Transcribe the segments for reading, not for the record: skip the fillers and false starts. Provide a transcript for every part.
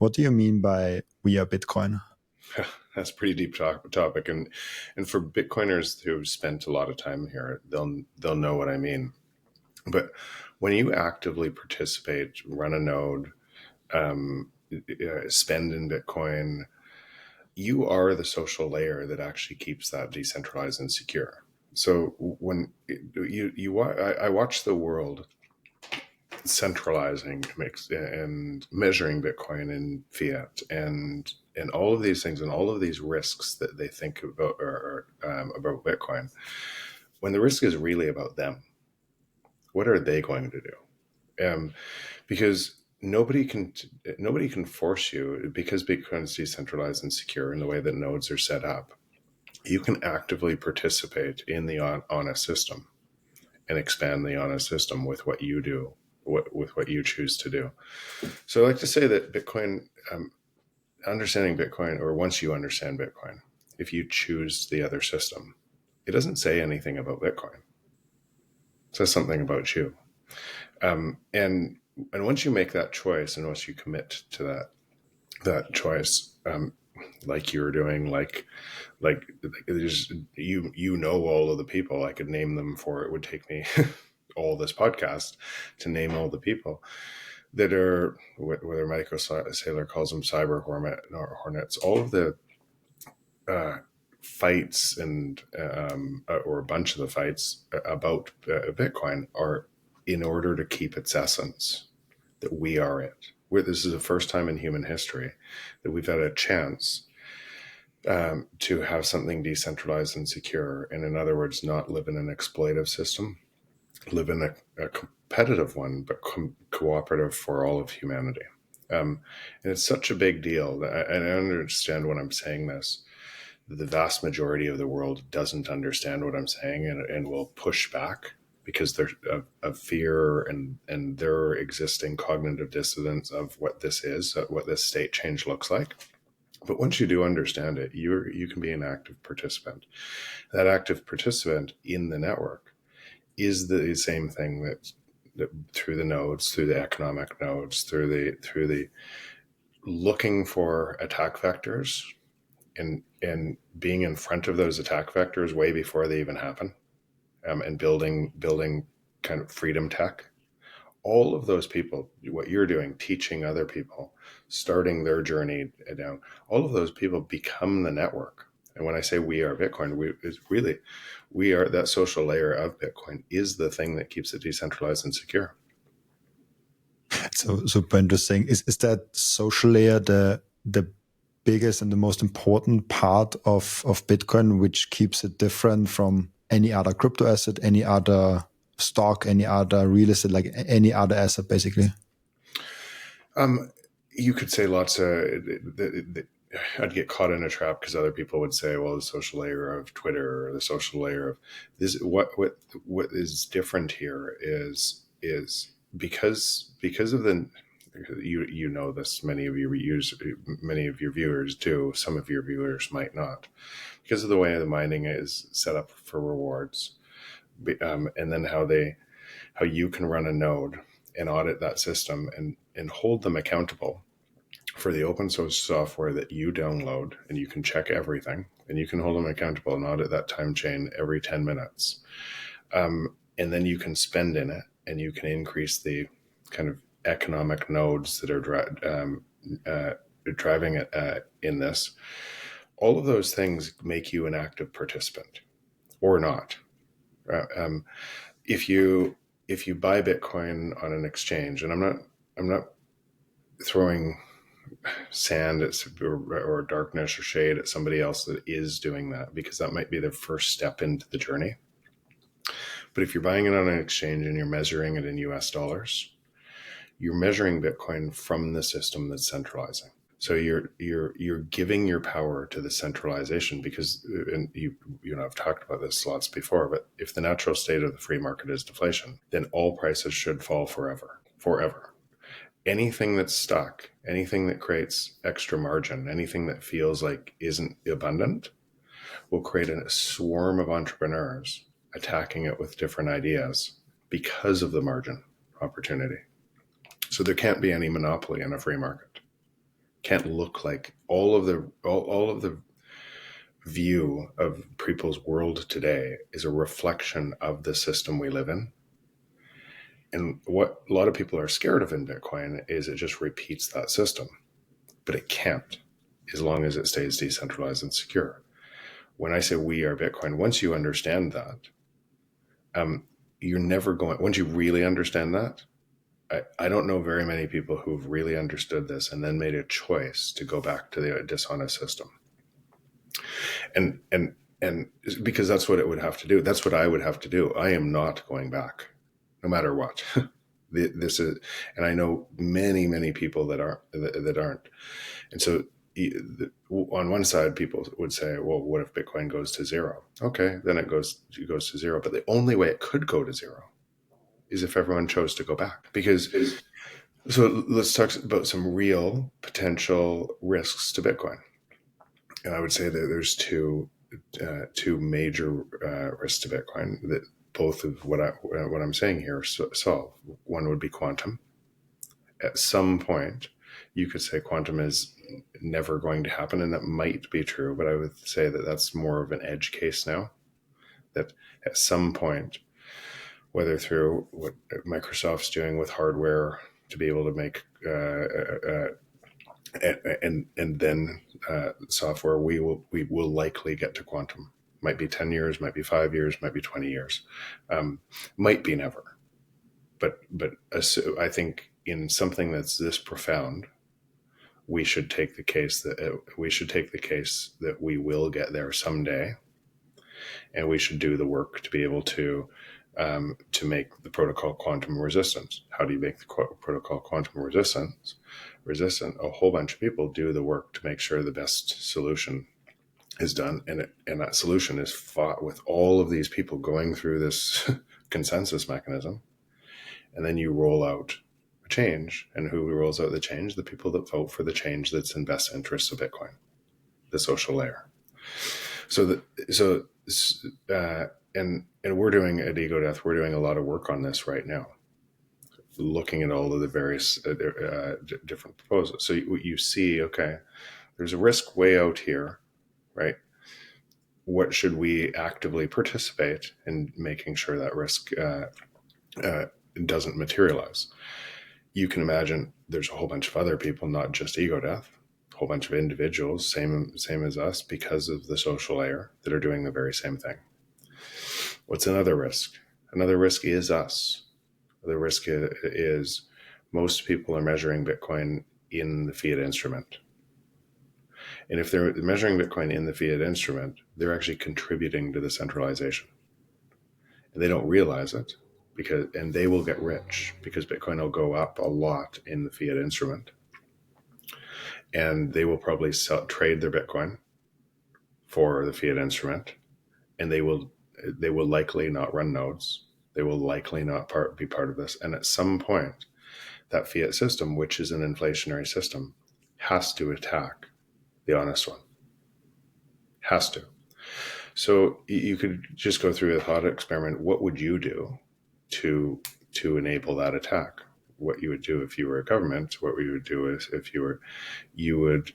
What do you mean by we are Bitcoin? That's a pretty deep topic, and for Bitcoiners who spent a lot of time here, they'll know what I mean. But when you actively participate, run a node, spend in Bitcoin, you are the social layer that actually keeps that decentralized and secure. So when I watch the world centralizing and measuring Bitcoin and fiat and all of these things and all of these risks that they think about about Bitcoin, when the risk is really about them, what are they going to do? Because nobody can force you, because Bitcoin is decentralized and secure in the way that nodes are set up. You can actively participate in the honest system and expand the honest system with what you do, with what you choose to do. So I like to say that Bitcoin, understanding Bitcoin, or once you understand Bitcoin, if you choose the other system, it doesn't say anything about Bitcoin. It says something about you. And once you make that choice, and once you commit to that choice, like you're doing, like there's you know all of the people. I could name them, for it would take me all this podcast to name all the people that are, whether Michael Saylor calls them cyber hornets, all of the fights and or a bunch of the fights about Bitcoin are in order to keep its essence, that we are it. This is the first time in human history that we've had a chance to have something decentralized and secure, and in other words, not live in an exploitive system, live in a competitive one, but cooperative for all of humanity. And it's such a big deal that I understand when I'm saying this, the vast majority of the world doesn't understand what I'm saying and will push back because they're of fear and their existing cognitive dissonance of what this is, what this state change looks like. But once you do understand it, you can be an active participant. That active participant in the network is the same thing that through the nodes, through the economic nodes, through the looking for attack vectors and being in front of those attack vectors way before they even happen, and building kind of freedom tech. All of those people, what you're doing, teaching other people, starting their journey down, all of those people become the network. And when I say we are Bitcoin, we are that social layer of Bitcoin is the thing that keeps it decentralized and secure. So super interesting. Is that social layer the biggest and the most important part of Bitcoin, which keeps it different from any other crypto asset, any other stock, any other real estate, like any other asset, basically? You could say lots of. I'd get caught in a trap because other people would say, "Well, the social layer of Twitter or the social layer of this." What is different here is because of the. You know this. Many of your viewers do. Some of your viewers might not, because of the way the mining is set up for rewards, and then how you can run a node and audit that system and hold them accountable for the open source software that you download, and you can check everything, and you can hold them accountable and audit that time chain every 10 minutes. And then you can spend in it, and you can increase the kind of economic nodes that are driving it in this. All of those things make you an active participant or not. If you buy Bitcoin on an exchange, and I'm not throwing sand or darkness or shade at somebody else that is doing that, because that might be their first step into the journey. But if you're buying it on an exchange and you're measuring it in US dollars, you're measuring Bitcoin from the system that's centralizing. So you're giving your power to the centralization, because, and you know, I've talked about this lots before, but if the natural state of the free market is deflation, then all prices should fall forever. Anything that's stuck, anything that creates extra margin, anything that feels like isn't abundant, will create a swarm of entrepreneurs attacking it with different ideas because of the margin opportunity. So there can't be any monopoly in a free market. can't look like all of the view of people's world today is a reflection of the system we live in. And what a lot of people are scared of in Bitcoin is it just repeats that system, but it can't, as long as it stays decentralized and secure. When I say we are Bitcoin, once you understand that, you're never going, once you really understand that, I don't know very many people who've really understood this and then made a choice to go back to the dishonest system. And because that's what it would have to do. That's what I would have to do. I am not going back, no matter what. This is, and I know many people that aren't. And so on one side, people would say, well, what if Bitcoin goes to zero? Okay, then it goes to zero. But the only way it could go to zero is if everyone chose to go back. So let's talk about some real potential risks to Bitcoin. And I would say that there's two major risks to Bitcoin that both of what I'm saying here solve. One would be quantum. At some point, you could say quantum is never going to happen, and that might be true, but I would say that that's more of an edge case now. That at some point, whether through what Microsoft's doing with hardware to be able to make and then software, we will likely get to quantum. Might be 10 years, might be 5 years, might be 20 years, might be never. But I think in something that's this profound, we should take the case that we will get there someday, and we should do the work to be able to make the protocol quantum resistant. How do you make the protocol quantum resistant? A whole bunch of people do the work to make sure the best solution is done, and that solution is fought with all of these people going through this consensus mechanism, and then you roll out a change. And who rolls out the change? The people that vote for the change that's in best interest of Bitcoin, the social layer. And we're doing at Ego Death, we're doing a lot of work on this right now, looking at all of the various different proposals. So you see, okay, there's a risk way out here, right? What should we actively participate in making sure that risk doesn't materialize? You can imagine there's a whole bunch of other people, not just Ego Death, a whole bunch of individuals, same as us, because of the social layer, that are doing the very same thing. What's another risk? Another risk is us. The risk is most people are measuring Bitcoin in the fiat instrument. And if they're measuring Bitcoin in the fiat instrument, they're actually contributing to the centralization. And they don't realize it, and they will get rich because Bitcoin will go up a lot in the fiat instrument. And they will probably trade their Bitcoin for the fiat instrument, and they will likely not run nodes. They will likely not be part of this. And at some point, that fiat system, which is an inflationary system, has to attack the honest one. Has to. So you could just go through a thought experiment. What would you do to enable that attack? What you would do if you were a government? What you would do is if you would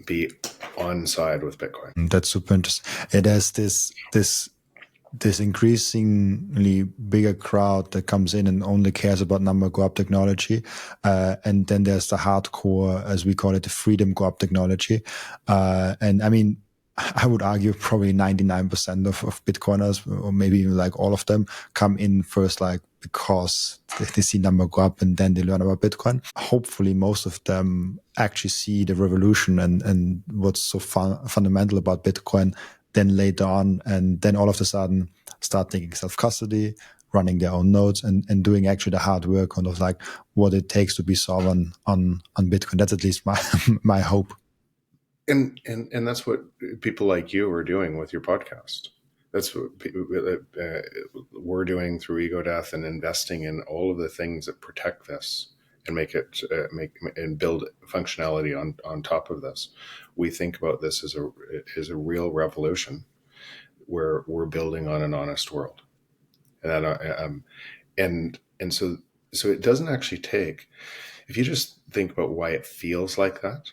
be on side with Bitcoin. That's super interesting. It has this increasingly bigger crowd that comes in and only cares about number go up technology. And then there's the hardcore, as we call it, the freedom go up technology. And I mean, I would argue probably 99% of Bitcoiners, or maybe even like all of them, come in first like because they see number go up and then they learn about Bitcoin. Hopefully most of them actually see the revolution and what's so fundamental about Bitcoin then later on, and then all of a sudden start taking self-custody, running their own nodes, and doing actually the hard work, kind of like what it takes to be sovereign on Bitcoin. That's at least my hope. And that's what people like you are doing with your podcast. That's what we're doing through Ego Death, and investing in all of the things that protect this and make it and build functionality on top of this. We think about this as a real revolution where we're building on an honest world, and that, so it doesn't actually take. if you just think about why it feels like that,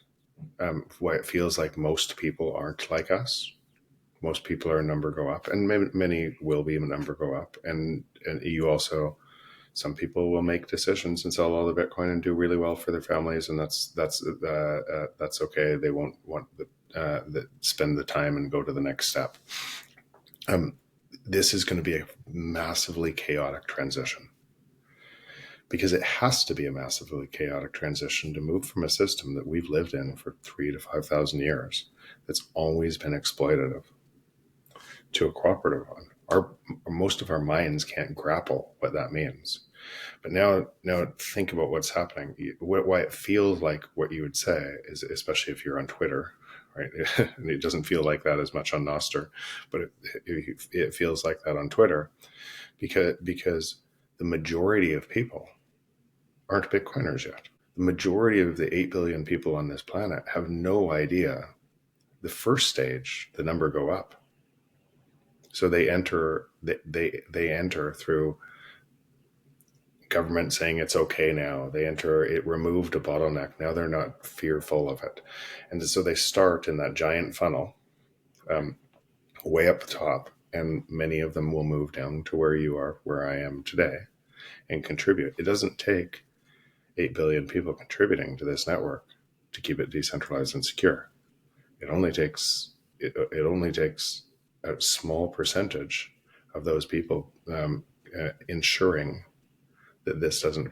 why it feels like most people aren't like us. Most people are a number go up, and many will be a number go up. And you also, some people will make decisions and sell all the Bitcoin and do really well for their families, and that's okay. They won't want spend the time and go to the next step. This is going to be a massively chaotic transition, because it has to be a massively chaotic transition to move from a system that we've lived in for 3,000 to 5,000 years that's always been exploitative to a cooperative one. Most of our minds can't grapple what that means. But now think about what's happening. Why it feels like what you would say is, especially if you're on Twitter, right? It doesn't feel like that as much on Nostr, but it feels like that on Twitter, because the majority of people aren't Bitcoiners yet. The majority of the 8 billion people on this planet have no idea the first stage, the number go up. So they enter through government saying it's okay now. They enter, it removed a bottleneck. Now they're not fearful of it. And so they start in that giant funnel, way up the top, and many of them will move down to where you are, where I am today, and contribute. It doesn't take 8 billion people contributing to this network to keep it decentralized and secure. It only takes a small percentage of those people ensuring that this doesn't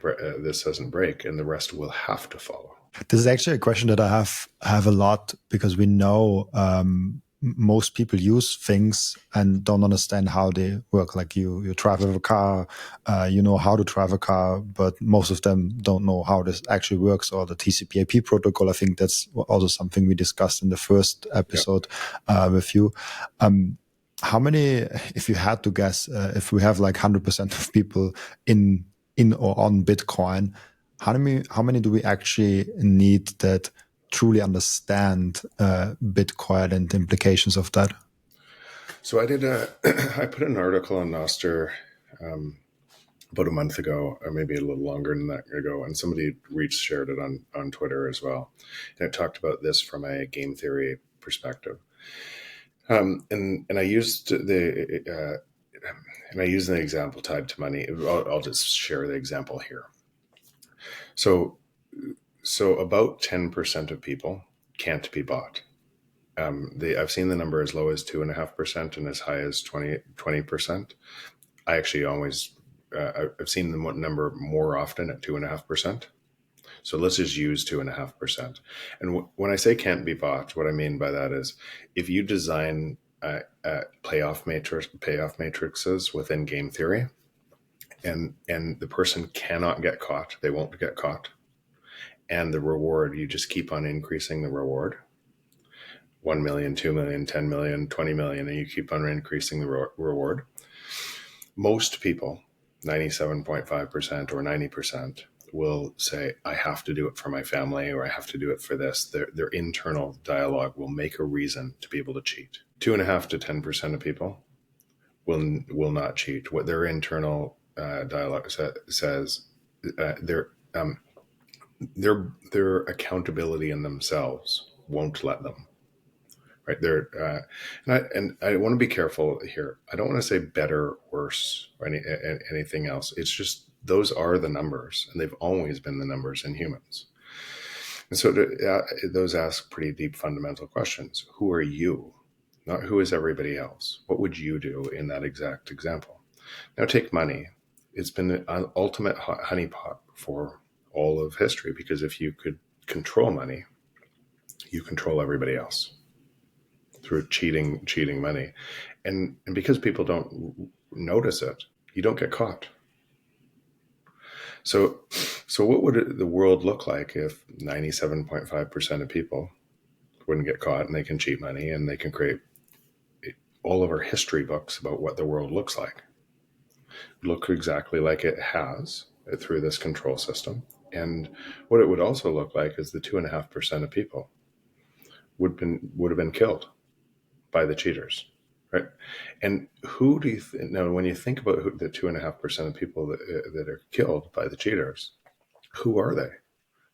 break, and the rest will have to follow. This is actually a question that I have a lot, because we know most people use things and don't understand how they work. Like you drive a car, you know how to drive a car, but most of them don't know how this actually works, or the TCP/IP protocol. I think that's also something we discussed in the first episode with you. How many, if you had to guess, if we have like 100% of people in or on Bitcoin, how many do we actually need that truly understand Bitcoin and the implications of that? So I put an article on Nostr about a month ago, or maybe a little longer than that ago, and somebody shared it on Twitter as well. And it talked about this from a game theory perspective. And I used the example tied to money. I'll just share the example here. So about 10% of people can't be bought. I've seen the number as low as 2.5% and as high as 20%. I actually always I've seen the number more often at 2.5%. So let's just use 2.5%. And when I say can't be bought, what I mean by that is, if you design payoff matrices within game theory, and the person cannot get caught, they won't get caught, and the reward, you just keep on increasing the reward, 1 million, 2 million, 10 million, 20 million, and you keep on increasing the reward. Most people, 97.5% or 90%, will say, I have to do it for my family, or I have to do it for this. Their internal dialogue will make a reason to be able to cheat. 2.5 to 10% of people will not cheat. What their internal dialogue says, their accountability in themselves won't let them. Right there, and I want to be careful here. I don't want to say better, worse, or anything else. It's just those are the numbers, and they've always been the numbers in humans. And so those ask pretty deep, fundamental questions. Who are you? Not who is everybody else. What would you do in that exact example? Now take money. It's been an ultimate honeypot for all of history, because if you could control money, you control everybody else through cheating money. And because people don't notice it, you don't get caught. So what would the world look like if 97.5% of people wouldn't get caught, and they can cheat money, and they can create all of our history books about what the world looks like? Look exactly like it has through this control system. And what it would also look like is the 2.5% of people would have been killed by the cheaters, right? And who do you now, when you think about the 2.5% of people that are killed by the cheaters, who are they?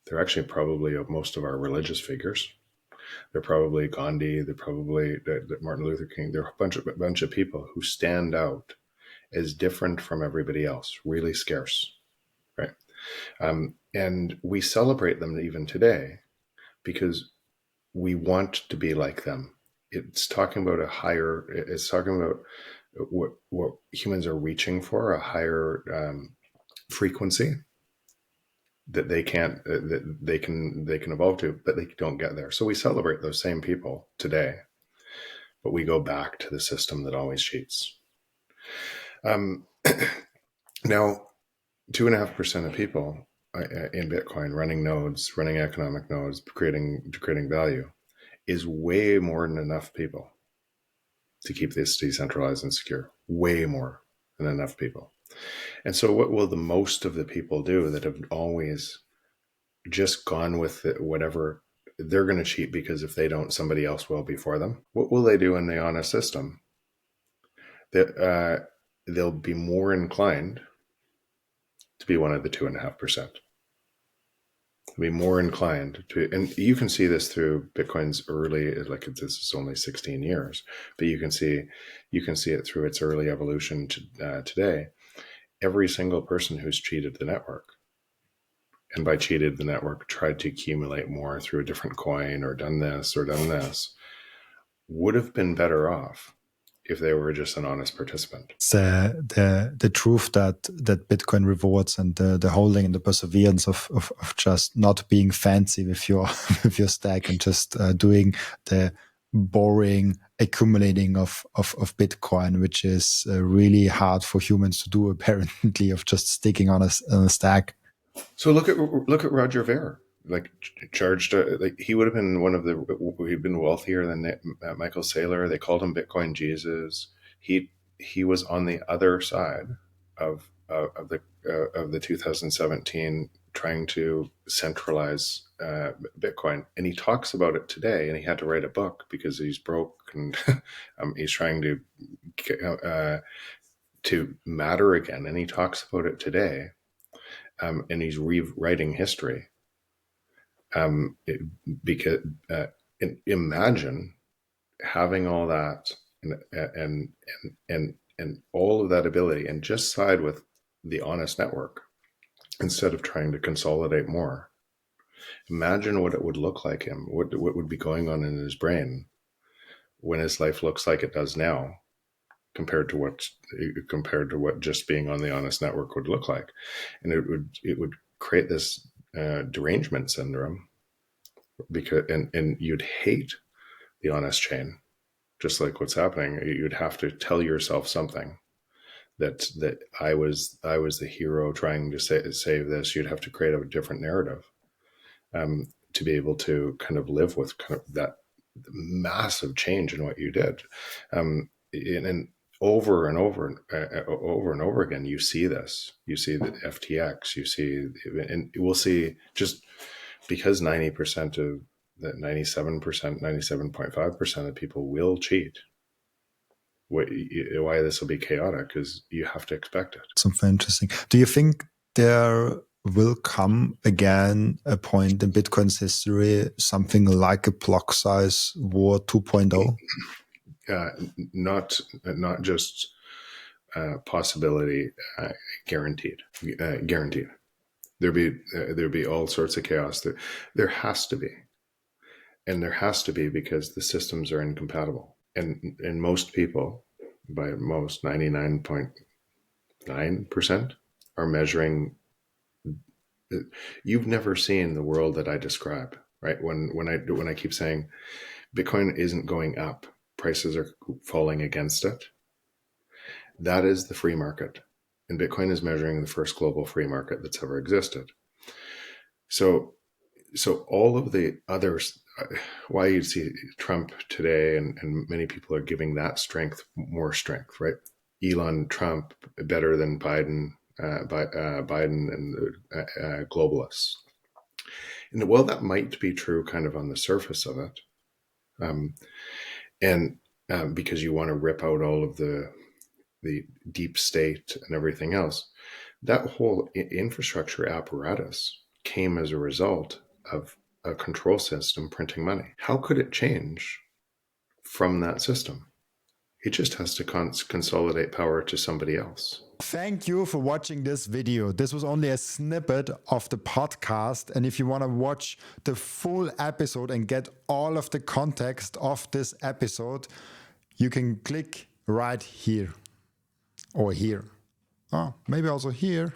They're actually probably most of our religious figures. They're probably Gandhi. They're probably Martin Luther King. They're a bunch of people who stand out as different from everybody else, really scarce, right? And we celebrate them even today because we want to be like them. It's talking about it's talking about what humans are reaching for, a higher frequency that they can't, that they can evolve to, but they don't get there. So we celebrate those same people today, but we go back to the system that always cheats. Now, 2.5% of people in Bitcoin running nodes, running economic nodes, creating value is way more than enough people to keep this decentralized and secure. Way more than enough people. And so what will the most of the people do that have always just gone with it, whatever they're going to cheat, because if they don't, somebody else will before them? What will they do in the honest system? That they'll be more inclined to be one of the 2.5%. Be more inclined to, and you can see this through Bitcoin's early, like this is only 16 years, but you can see it through its early evolution to today. Every single person who's cheated the network, and by cheated the network, tried to accumulate more through a different coin or done this, would have been better off if they were just an honest participant. The truth that Bitcoin rewards, and the holding and the perseverance of just not being fancy with your with your stack and just doing the boring accumulating of Bitcoin, which is really hard for humans to do, apparently, of just sticking on a stack. So look at Roger Ver. Like charged, like he would have been he'd been wealthier than Michael Saylor. They called him Bitcoin Jesus. He was on the other side of the 2017 trying to centralize Bitcoin, and he talks about it today. And he had to write a book because he's broke, and he's trying to matter again. And he talks about it today, and he's rewriting history. Because imagine having all that and all of that ability, and just side with the honest network instead of trying to consolidate more. Imagine what it would look like him, what would be going on in his brain when his life looks like it does now, compared to what just being on the honest network would look like. And it would create this derangement syndrome, because and you'd hate the honest chain, just like what's happening. You'd have to tell yourself something that I was the hero trying to save this. You'd have to create a different narrative to be able to kind of live with kind of that massive change in what you did. And over and over again, you see this. You see the FTX. You see, and we'll see, just because 90% of that 97%, 97.5% of people will cheat. Why this will be chaotic is you have to expect it. Something interesting. Do you think there will come again a point in Bitcoin's history, something like a block size war 2.0? Not just possibility, guaranteed. Guaranteed. There'd be all sorts of chaos. There has to be, and there has to be because the systems are incompatible, and most people, by most 99.9%, are measuring. You've never seen the world that I describe, right? When I keep saying Bitcoin isn't going up, prices are falling against it. That is the free market. And Bitcoin is measuring the first global free market that's ever existed. So all of the others, why you see Trump today, and many people are giving that strength more strength, right? Elon Trump better than Biden, Biden and the globalists. And well, that might be true kind of on the surface of it. Because you want to rip out all of the deep state and everything else, that whole infrastructure apparatus came as a result of a control system printing money. How could it change from that system? It just has to consolidate power to somebody else. Thank you for watching this video. This was only a snippet of the podcast. And if you want to watch the full episode and get all of the context of this episode, you can click right here or here. Oh, maybe also here.